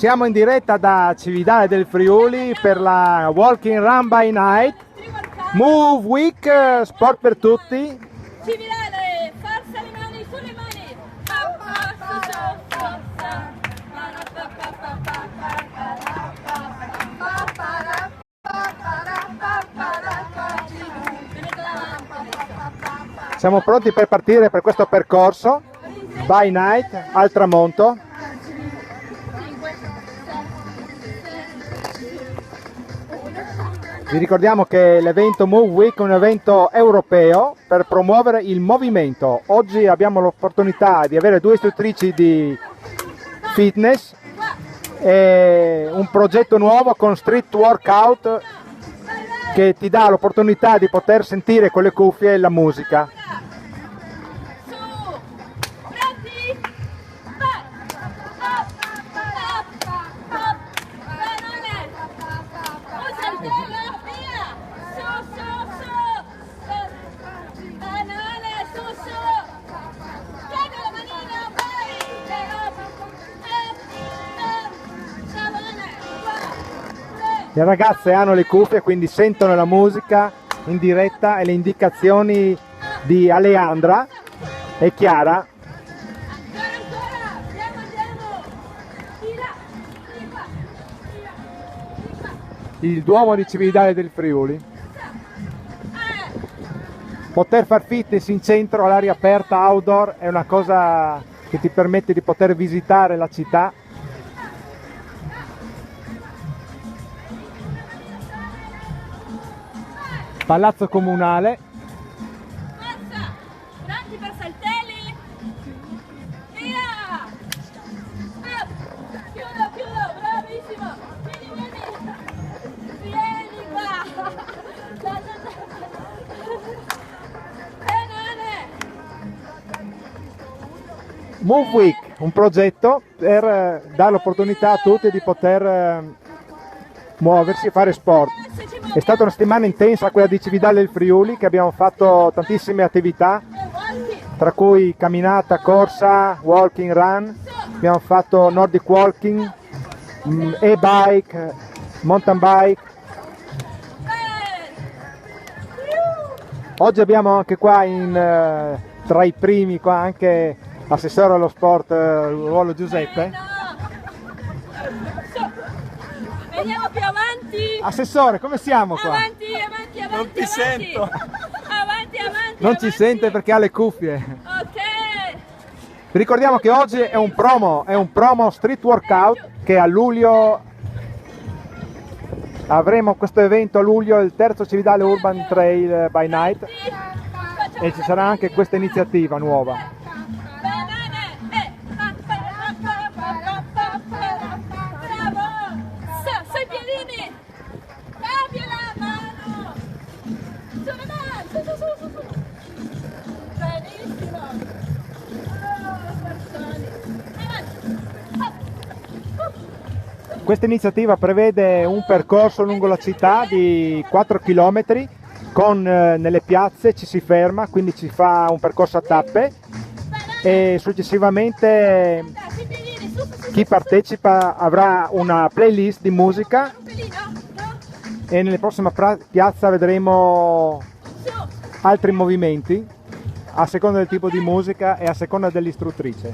Siamo in diretta da Cividale del Friuli per la Walking Run by Night, Move Week, sport per tutti. Cividale, forza le mani sulle mani. Siamo pronti per partire per questo percorso by night al tramonto. Vi ricordiamo che l'evento Move Week è un evento europeo per promuovere il movimento. Oggi abbiamo l'opportunità di avere due istruttrici di fitness e un progetto nuovo con Street Workout che ti dà l'opportunità di poter sentire con le cuffie la musica. Le ragazze hanno le cuffie, quindi sentono la musica in diretta e le indicazioni di Aleandra e Chiara. Il Duomo di Cividale del Friuli. Poter far fitness in centro all'aria aperta outdoor è una cosa che ti permette di poter visitare la città. Palazzo Comunale. Forza! Pronti per saltelli? Via! Chiudo, bravissimo! Vieni qua! Bene! Move Week, un progetto per dare l'opportunità a tutti di poter muoversi e fare sport. È stata una settimana intensa quella di Cividale del Friuli, che abbiamo fatto tantissime attività, tra cui camminata, corsa, walking run, abbiamo fatto Nordic walking, e-bike, mountain bike. Oggi abbiamo anche qua tra i primi qua anche l'assessore allo sport, ruolo Giuseppe. Veniamo più avanti! Assessore, come siamo qua? Avanti! Non ti sento. Avanti! Non ci sente perché ha le cuffie. Ok! Vi ricordiamo che oggi è un promo street workout, che a luglio avremo questo evento a luglio, il terzo Cividale Urban Trail by Night, e ci sarà anche questa iniziativa nuova. Sui piedini! Cambia la mano! Sulle mani! Su! Benissimo! Questa iniziativa prevede un percorso lungo la città di 4 km con nelle piazze ci si ferma, quindi si fa un percorso a tappe e successivamente chi partecipa avrà una playlist di musica e nelle prossime piazze vedremo altri movimenti a seconda del tipo di musica e a seconda dell'istruttrice.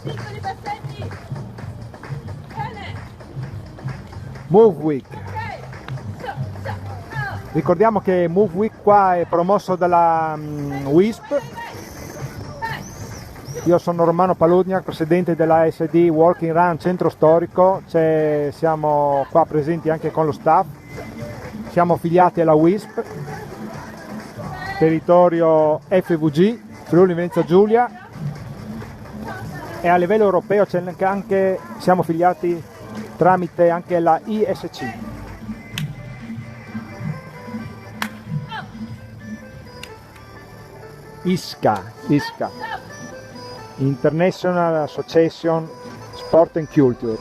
Piccoli passetti! Bene! Move Week. Su! Ricordiamo che Move Week qua è promosso dalla WISP. Io sono Romano Paludniak, presidente della ASD Walking Run Centro Storico. Siamo qua presenti anche con lo staff. Siamo affiliati alla WISP, territorio FVG, Friuli Venezia Giulia, e a livello europeo siamo affiliati tramite anche la ISC. ISCA, International Association Sport and Culture.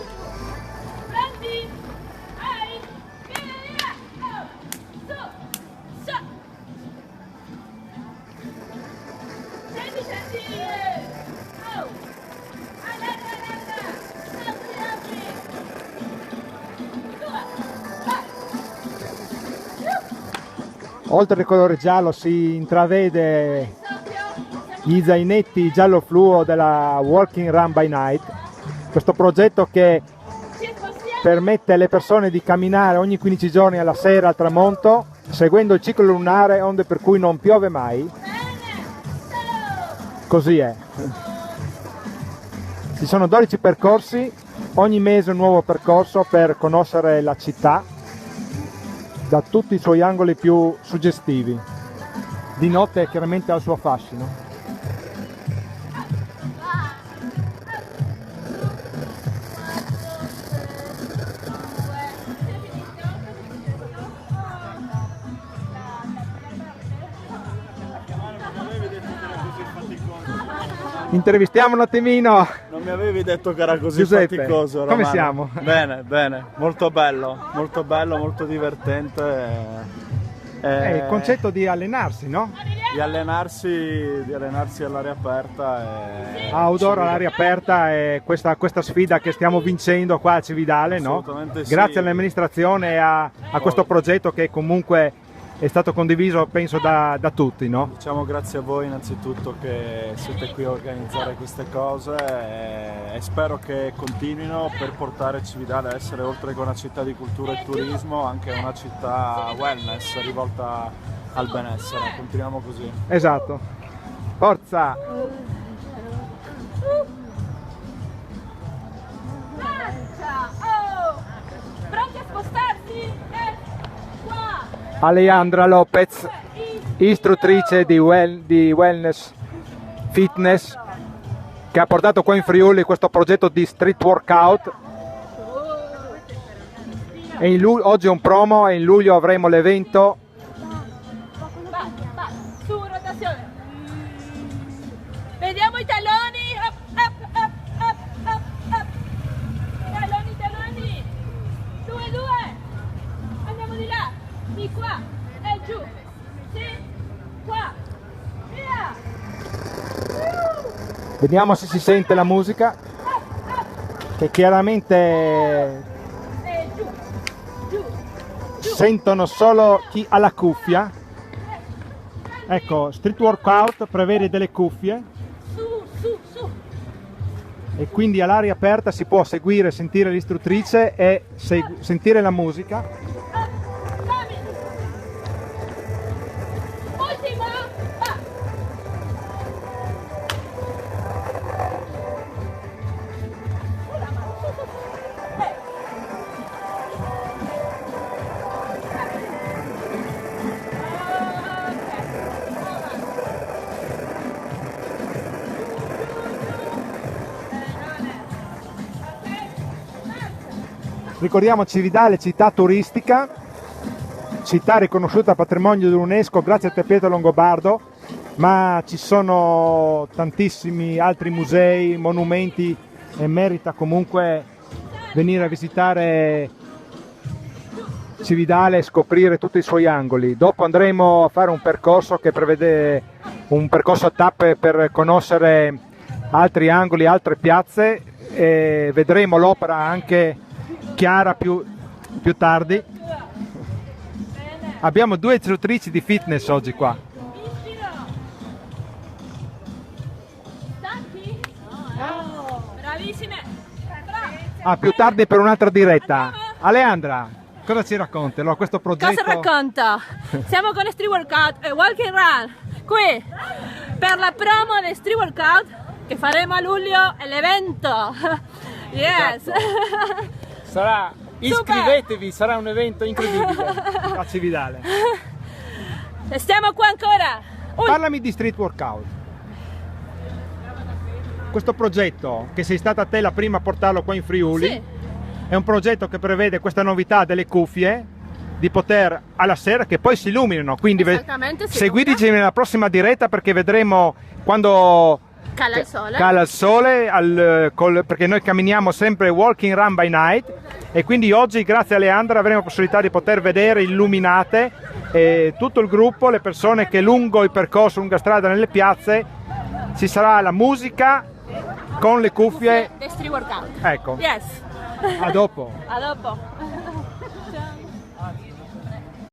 Prendi! Vai! Via! Su! Scendi! Oh! oltre al colore giallo si intravede gli zainetti giallo fluo della Walking Run by Night, questo progetto che permette alle persone di camminare ogni 15 giorni alla sera al tramonto, seguendo il ciclo lunare, onde per cui non piove mai. Così è. Ci sono 12 percorsi, ogni mese un nuovo percorso per conoscere la città da tutti i suoi angoli più suggestivi. Di notte chiaramente ha il suo fascino. Intervistiamo un attimino. Non mi avevi detto che era così Giuseppe, faticoso, Romano. come siamo? Bene, bene, molto bello, molto divertente. È il concetto di allenarsi, no? Di allenarsi all'aria aperta. Outdoor all'aria aperta è questa sfida che stiamo vincendo qua a Cividale, no? Assolutamente sì. Grazie all'amministrazione e a questo progetto che comunque è stato condiviso penso da tutti, no? Diciamo grazie a voi innanzitutto che siete qui a organizzare queste cose e spero che continuino per portare Cividale a essere, oltre che una città di cultura e turismo, anche una città wellness rivolta al benessere. Continuiamo così. Esatto. Forza! Pronti a spostarsi? Qua! Alejandra Lopez, istruttrice di wellness fitness, che ha portato qua in Friuli questo progetto di street workout. E oggi è un promo e in luglio avremo l'evento. Su, rotazione. Vediamo i talloni. Up. Talloni. 2. Andiamo di là. Di qua. E giù. Sì. Qua. Via. Vediamo se si sente la musica, che chiaramente E giù. sentono solo chi ha la cuffia. Ecco, street workout prevede delle cuffie Su. e quindi all'aria aperta si può seguire, sentire l'istruttrice e sentire la musica. Dammi. Ultima. Va. Sulla mano. Ricordiamo Cividale, città turistica, città riconosciuta patrimonio dell'UNESCO grazie a te Pietro Longobardo, ma ci sono tantissimi altri musei, monumenti e merita comunque venire a visitare Cividale e scoprire tutti i suoi angoli. Dopo andremo a fare un percorso che prevede un percorso a tappe per conoscere altri angoli, altre piazze, e vedremo l'opera anche chiara più tardi. Abbiamo 2 istruttrici di fitness oggi qua. Stanchi? Bravissime. Più tardi per un'altra diretta. Aleandra, cosa ci racconti? Allora, questo progetto... Cosa racconta? Siamo con Street Workout e Walking Run qui per la promo di Street Workout che faremo a luglio, è l'evento. Yes. Esatto. Iscrivetevi, sarà un evento incredibile a Cividale. E stiamo qua ancora. Parlami di street workout. Questo progetto, che sei stata te la prima a portarlo qua in Friuli, Sì. è un progetto che prevede questa novità delle cuffie, di poter alla sera che poi si illuminano, quindi Esattamente, si seguiteci nella prossima diretta perché vedremo quando Cala il sole. cala il sole perché noi camminiamo sempre Walking Run by Night e quindi oggi grazie a Aleandra avremo la possibilità di poter vedere illuminate tutto il gruppo, le persone che lungo il percorso, lunga strada nelle piazze ci sarà la musica con le cuffie. The Street Workout. Ecco, Yes. a dopo. A dopo.